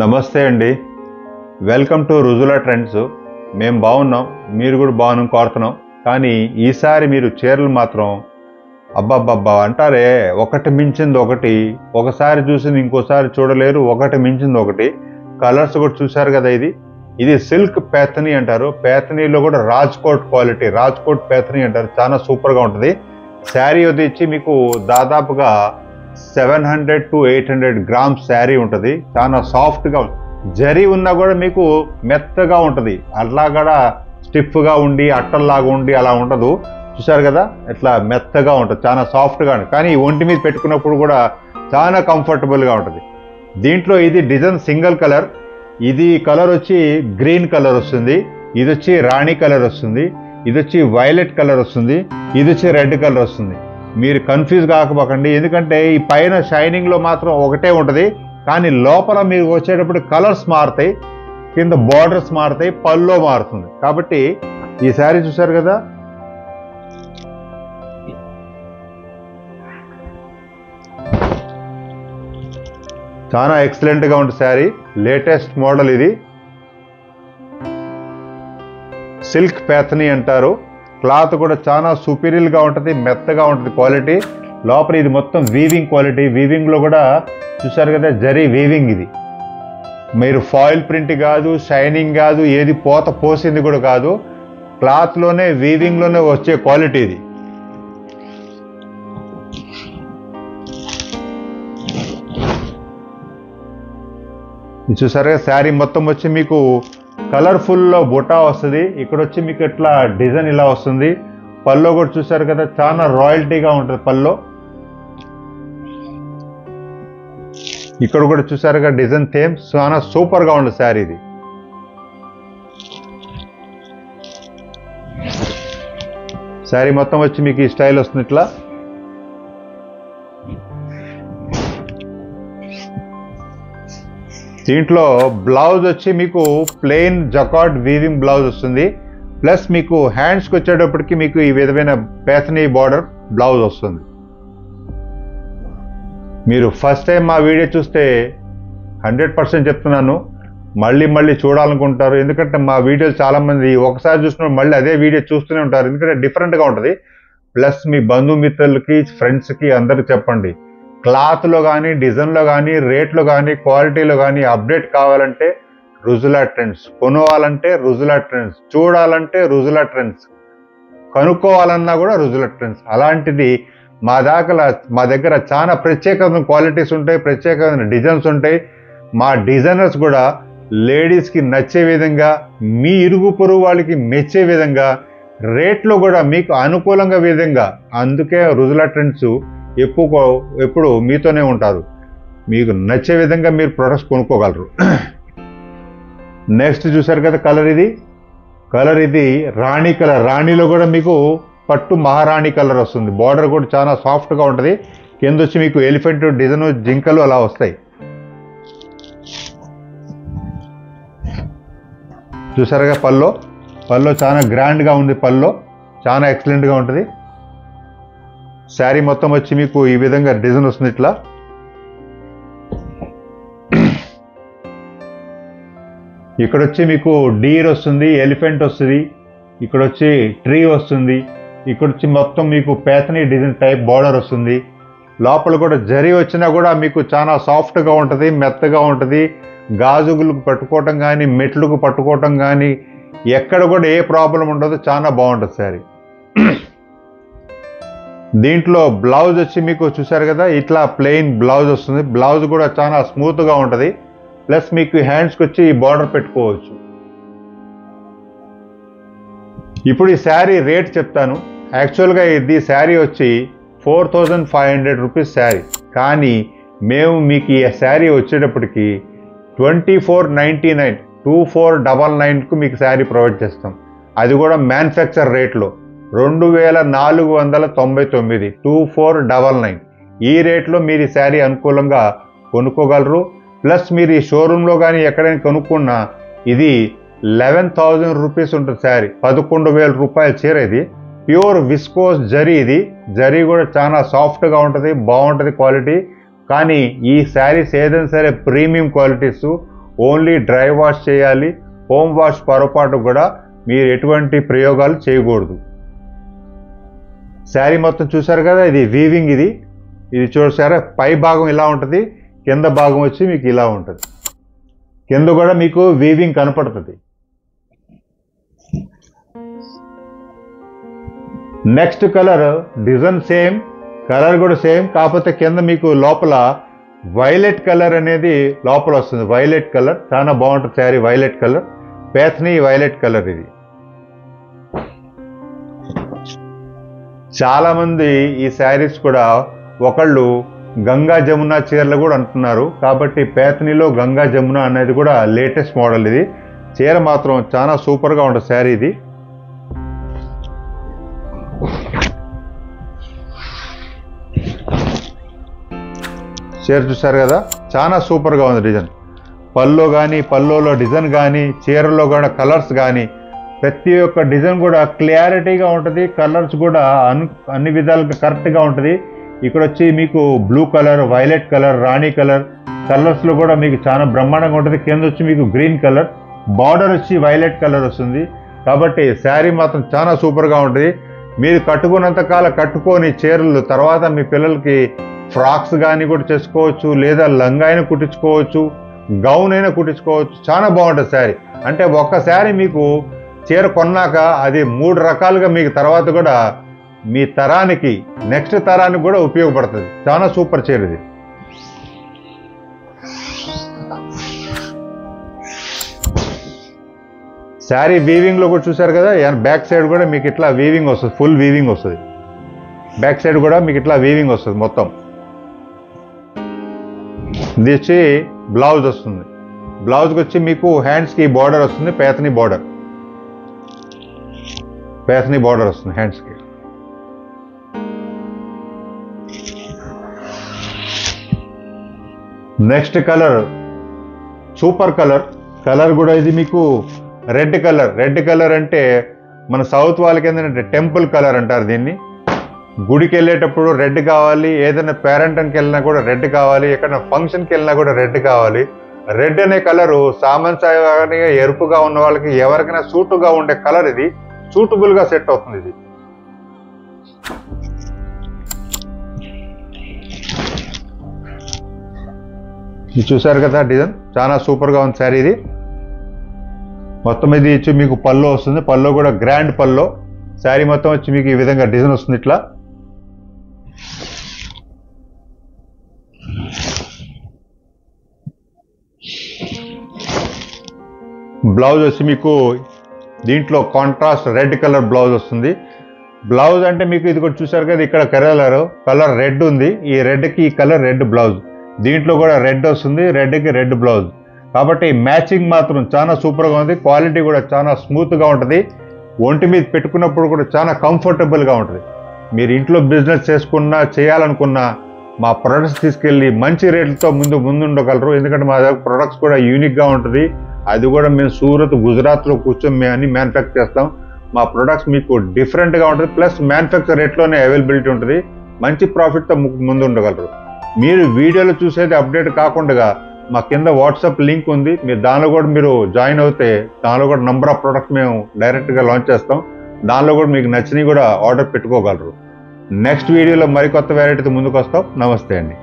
నమస్తే అండి. Welcome to Rujula trends. మేము బాగున్నాం, మీరు కూడా బాగున్నాం కోరుతున్నాం. కానీ ఈసారి మీరు చీరలు మాత్రం అబ్బబ్బబ్బా అంటారే, ఒకటి మించింది ఒకటి, ఒకసారి చూసింది ఇంకోసారి చూడలేరు, ఒకటి మించింది ఒకటి. కలర్స్ కూడా చూశారు కదా, ఇది సిల్క్ పేతనీ అంటారు. పేతనీలో కూడా రాజ్కోట్ క్వాలిటీ, రాజ్కోట్ పేతనీ అంటారు. చాలా సూపర్గా ఉంటుంది. శారీ వచ్చి మీకు దాదాపుగా 700 to 800 గ్రామ్స్ శారీ ఉంటుంది. చాలా సాఫ్ట్గా జరీ ఉన్నా కూడా మీకు మెత్తగా ఉంటుంది. అట్లా కూడా స్టిఫ్గా ఉండి అట్టల్లాగా ఉండి అలా ఉండదు. చూసారు కదా, ఇట్లా మెత్తగా ఉంటుంది, చాలా సాఫ్ట్గా ఉంటుంది. కానీ ఒంటి మీద పెట్టుకున్నప్పుడు కూడా చాలా కంఫర్టబుల్గా ఉంటుంది. దీంట్లో ఇది డిజైన్ సింగిల్ కలర్. ఇది కలర్ వచ్చి గ్రీన్ కలర్ వస్తుంది, ఇది వచ్చి రాణి కలర్ వస్తుంది, ఇది వచ్చి వైలెట్ కలర్ వస్తుంది, ఇది వచ్చి రెడ్ కలర్ వస్తుంది. మీరు కన్ఫ్యూజ్ కాకపోకండి, ఎందుకంటే ఈ పైన షైనింగ్లో మాత్రం ఒకటే ఉంటుంది, కానీ లోపల మీరు వచ్చేటప్పుడు కలర్స్ మారుతాయి, కింద బార్డర్స్ మారుతాయి, పల్లో మారుతుంది. కాబట్టి ఈ శారీ చూసారు కదా, చాలా ఎక్సలెంట్గా ఉంటుంది శారీ. లేటెస్ట్ మోడల్ ఇది, సిల్క్ పేతనీ అంటారు. క్లాత్ కూడా చాలా సుపీరియర్గా ఉంటుంది, మెత్తగా ఉంటుంది క్వాలిటీ. లోపల ఇది మొత్తం వీవింగ్ క్వాలిటీ. వీవింగ్లో కూడా చూసారు కదా, జరీ వీవింగ్. ఇది మీరు ఫాయిల్ ప్రింట్ కాదు, షైనింగ్ కాదు, ఏది పోత పోసింది కూడా కాదు, క్లాత్లోనే వీవింగ్లోనే వచ్చే క్వాలిటీ ఇది. చూసారుగా, శారీ మొత్తం వచ్చి మీకు కలర్ఫుల్లో బుటా వస్తుంది. ఇక్కడ వచ్చి మీకు ఇట్లా డిజైన్ ఇలా వస్తుంది. పల్లో కూడా చూసారు కదా, చాలా రాయల్టీగా ఉంటుంది పల్లో. ఇక్కడ కూడా చూసారుగా డిజైన్ థేమ్, చాలా సూపర్గా ఉంటుంది శారీ ఇది. శారీ మొత్తం వచ్చి మీకు ఈ స్టైల్ వస్తుంది ఇట్లా. దీంట్లో బ్లౌజ్ వచ్చి మీకు ప్లెయిన్ జకార్డ్ వీవింగ్ బ్లౌజ్ వస్తుంది. ప్లస్ మీకు హ్యాండ్స్కి వచ్చేటప్పటికి మీకు ఈ విధమైన పేతనీ బార్డర్ బ్లౌజ్ వస్తుంది. మీరు ఫస్ట్ టైం మా వీడియో చూస్తే 100% చెప్తున్నాను, మళ్ళీ మళ్ళీ చూడాలనుకుంటారు. ఎందుకంటే మా వీడియోలు చాలామంది ఒకసారి చూసినప్పుడు మళ్ళీ అదే వీడియో చూస్తూనే ఉంటారు, ఎందుకంటే డిఫరెంట్గా ఉంటుంది. ప్లస్ మీ బంధుమిత్రులకి, ఫ్రెండ్స్కి అందరికి చెప్పండి. క్లాత్లో కానీ, డిజైన్లో కానీ, రేట్లో కానీ, క్వాలిటీలో కానీ అప్డేట్ కావాలంటే రుజులా ట్రెండ్స్, కొనుక్కోవాలంటే రుజులా ట్రెండ్స్, చూడాలంటే రుజులా ట్రెండ్స్, కనుక్కోవాలన్నా కూడా రుజులా ట్రెండ్స్. అలాంటిది మా దగ్గర చాలా ప్రత్యేకమైన క్వాలిటీస్ ఉంటాయి, ప్రత్యేకమైన డిజైన్స్ ఉంటాయి. మా డిజైనర్స్ కూడా లేడీస్కి నచ్చే విధంగా, మీ ఇరుగు పొరుగు వాళ్ళకి మెచ్చే విధంగా, రేట్లో కూడా మీకు అనుకూలంగా విధంగా. అందుకే రుజులా ట్రెండ్స్ ఎప్పుడు మీతోనే ఉంటారు. మీకు నచ్చే విధంగా మీరు ప్రొడక్ట్స్ కొనుక్కోగలరు. నెక్స్ట్ చూసారు కదా కలర్ ఇది రాణి కలర్. రాణిలో కూడా మీకు పట్టు మహారాణి కలర్ వస్తుంది. బార్డర్ కూడా చాలా సాఫ్ట్గా ఉంటుంది. కింద వచ్చి మీకు ఎలిఫెంట్ డిజైన్, జింకలు అలా వస్తాయి. చూసారుగా, పల్లో చాలా గ్రాండ్గా ఉంది. పల్లో చాలా ఎక్సలెంట్గా ఉంటుంది. శారీ మొత్తం వచ్చి మీకు ఈ విధంగా డిజైన్ వస్తుంది ఇట్లా. ఇక్కడ వచ్చి మీకు డీర్ వస్తుంది, ఎలిఫెంట్ వస్తుంది, ఇక్కడ వచ్చి ట్రీ వస్తుంది, ఇక్కడ వచ్చి మొత్తం మీకు పేతనీ డిజైన్ టైప్ బార్డర్ వస్తుంది. లోపల కూడా జరీ వచ్చినా కూడా మీకు చాలా సాఫ్ట్గా ఉంటుంది, మెత్తగా ఉంటుంది. గాజులకు పట్టుకోవటం కానీ, మెట్లకు పట్టుకోవటం కానీ ఎక్కడ కూడా ఏ ప్రాబ్లం ఉండదు, చాలా బాగుంటుంది శారీ. దీంట్లో బ్లౌజ్ వచ్చి మీకు చూసారు కదా, ఇట్లా ప్లెయిన్ బ్లౌజ్ వస్తుంది. బ్లౌజ్ కూడా చాలా స్మూత్గా ఉంటుంది. ప్లస్ మీకు హ్యాండ్స్కి వచ్చి ఈ బార్డర్ పెట్టుకోవచ్చు. ఇప్పుడు ఈ శారీ రేట్ చెప్తాను. యాక్చువల్గా ఇది శారీ వచ్చి 4500 రూపీస్ శారీ. కానీ మేము మీకు ఈ శారీ వచ్చేటప్పటికి 2499, 2499కు మీకు శారీ ప్రొవైడ్ చేస్తాం. అది కూడా మ్యానుఫ్యాక్చర్ రేట్లో 2499, 2499. ఈ రేట్లో మీరు ఈ శారీ అనుకూలంగా కొనుక్కోగలరు. ప్లస్ మీరు ఈ షోరూంలో కానీ ఎక్కడైనా కొనుక్కున్నా ఇది 11,000 రూపీస్ ఉంటుంది శారీ. 11,000 రూపాయల చీర ఇది. Pure viscose zari. ఇది జరీ కూడా చాలా సాఫ్ట్గా ఉంటుంది, బాగుంటుంది క్వాలిటీ. కానీ ఈ శారీస్ ఏదైనా సరే premium qualities, only dry wash చేయాలి. హోమ్ వాష్ పొరపాటు కూడా మీరు ఎటువంటి ప్రయోగాలు చేయకూడదు. శారీ మొత్తం చూసారు కదా, ఇది వీవింగ్. ఇది చూసారా, పై భాగం ఇలా ఉంటుంది, కింద భాగం వచ్చి మీకు ఇలా ఉంటుంది. కింద కూడా మీకు వీవింగ్ కనపడుతుంది. Next colour design same, colour కూడా సేమ్, కాకపోతే కింద మీకు లోపల వైలెట్ కలర్ అనేది లోపల వస్తుంది. వైలెట్ కలర్ చాలా బాగుంటుంది sari. Violet colour, Paithani violet colour. ఇది చాలామంది ఈ శారీస్ కూడా ఒకళ్ళు గంగా జమున చీరలు కూడా అంటున్నారు. కాబట్టి పేత్నిలో గంగా జమున అనేది కూడా లేటెస్ట్ మోడల్. ఇది చీర మాత్రం చాలా సూపర్గా ఉంటుంది శారీ. ఇది చీర చూసారు కదా, చాలా సూపర్గా ఉంది డిజైన్. పల్లో కానీ, పల్లోలో డిజైన్ కానీ, చీరలో కూడా కలర్స్ కానీ, ప్రతి ఒక్క డిజైన్ కూడా క్లారిటీగా ఉంటుంది. కలర్స్ కూడా అన్ని విధాలుగా కరెక్ట్గా ఉంటుంది. ఇక్కడ వచ్చి మీకు బ్లూ కలర్, వైలెట్ కలర్, రాణి కలర్ కలర్స్లో కూడా మీకు చాలా బ్రహ్మాండంగా ఉంటుంది. కింద వచ్చి మీకు గ్రీన్ కలర్, బార్డర్ వచ్చి వైలెట్ కలర్ వస్తుంది. కాబట్టి శారీ మాత్రం చాలా సూపర్గా ఉంటుంది. మీరు కట్టుకున్నంత కాలం కట్టుకొని చీరలు తర్వాత మీ పిల్లలకి ఫ్రాక్స్ కానీ కూడా చేసుకోవచ్చు, లేదా లంగా అయినా కుట్టించుకోవచ్చు, గౌన్ అయినా కుట్టించుకోవచ్చు. చాలా బాగుంటుంది శారీ. అంటే ఒక్క శారీ మీకు చీర కొన్నాక అది 3 రకాలుగా మీకు తర్వాత కూడా మీ తరానికి, నెక్స్ట్ తరానికి కూడా ఉపయోగపడుతుంది. చాలా సూపర్ చీర ఇది. శారీ వీవింగ్లో కూడా చూసారు కదా, బ్యాక్ సైడ్ కూడా మీకు ఇట్లా వీవింగ్ వస్తుంది, ఫుల్ వీవింగ్ వస్తుంది. బ్యాక్ సైడ్ కూడా మీకు ఇట్లా వీవింగ్ వస్తుంది మొత్తం. ఇది వచ్చి బ్లౌజ్ వస్తుంది. బ్లౌజ్కి వచ్చి మీకు హ్యాండ్స్కి బార్డర్ వస్తుంది, పేతని బార్డర్ వస్తుంది హ్యాండ్స్కి. Next colour super colour. Colour కూడా ఇది మీకు రెడ్ కలర్. రెడ్ కలర్ అంటే మన సౌత్ వాళ్ళకి ఏంటంటే టెంపుల్ కలర్ అంటారు దీన్ని. గుడికి వెళ్ళేటప్పుడు రెడ్ కావాలి, ఏదైనా పేరెంటంకి వెళ్ళినా కూడా రెడ్ కావాలి, ఎక్కడైనా ఫంక్షన్కి వెళ్ళినా కూడా రెడ్ కావాలి. రెడ్ అనే కలరు సామాన్యంగా ఎరుపుగా ఉన్న వాళ్ళకి ఎవరికైనా సూటుగా ఉండే కలర్. ఇది సూటబుల్గా సెట్ అవుతుంది. ఇది చూసారు కదా డిజైన్, చాలా సూపర్గా ఉంది శారీ. ఇది మొత్తం ఇది వచ్చి మీకు పల్లో వస్తుంది. పల్లో కూడా గ్రాండ్ పల్లో. శారీ మొత్తం వచ్చి మీకు ఈ విధంగా డిజైన్ వస్తుంది ఇట్లా. బ్లౌజ్ వచ్చి మీకు దీంట్లో కాంట్రాస్ట్ రెడ్ కలర్ బ్లౌజ్ వస్తుంది. బ్లౌజ్ అంటే మీకు ఇది కూడా చూసారు కదా, ఇక్కడ కలర్ రెడ్ ఉంది. ఈ రెడ్కి ఈ కలర్ రెడ్ బ్లౌజ్. దీంట్లో కూడా రెడ్ వస్తుంది, రెడ్కి రెడ్ బ్లౌజ్. కాబట్టి మ్యాచింగ్ మాత్రం చాలా సూపర్గా ఉంది. క్వాలిటీ కూడా చాలా స్మూత్గా ఉంటుంది. ఒంటి మీద పెట్టుకున్నప్పుడు కూడా చాలా కంఫర్టబుల్గా ఉంటుంది. మీరు ఇంట్లో బిజినెస్ చేసుకున్నా, చేయాలనుకున్నా మా ప్రొడక్ట్స్ తీసుకెళ్ళి మంచి రేట్లతో ముందుండగలరు. ఎందుకంటే మా దగ్గర ప్రొడక్ట్స్ కూడా యూనిక్గా ఉంటుంది. అది కూడా మేము సూరత్, గుజరాత్లో కూర్చొని మేము అన్ని మ్యానుఫ్యాక్చర్ చేస్తాం. మా ప్రొడక్ట్స్ మీకు డిఫరెంట్గా ఉంటుంది. ప్లస్ మ్యానుఫ్యాక్చర్ రేట్లోనే అవైలబిలిటీ ఉంటుంది. మంచి ప్రాఫిట్తో ముందు ఉండగలరు. మీరు వీడియోలో చూసేది అప్డేట్ కాకుండా మా కింద వాట్సాప్ లింక్ ఉంది. మీరు దానిలో కూడా మీరు జాయిన్ అవుతే దానిలో కూడా నంబర్ ఆఫ్ ప్రొడక్ట్స్ మేము డైరెక్ట్గా లాంచ్ చేస్తాం. దానిలో కూడా మీకు నచ్చినవి కూడా ఆర్డర్ పెట్టుకోగలరు. నెక్స్ట్ వీడియోలో మరికొత్త వెరైటీతో ముందుకు వస్తాం. నమస్తే అండి.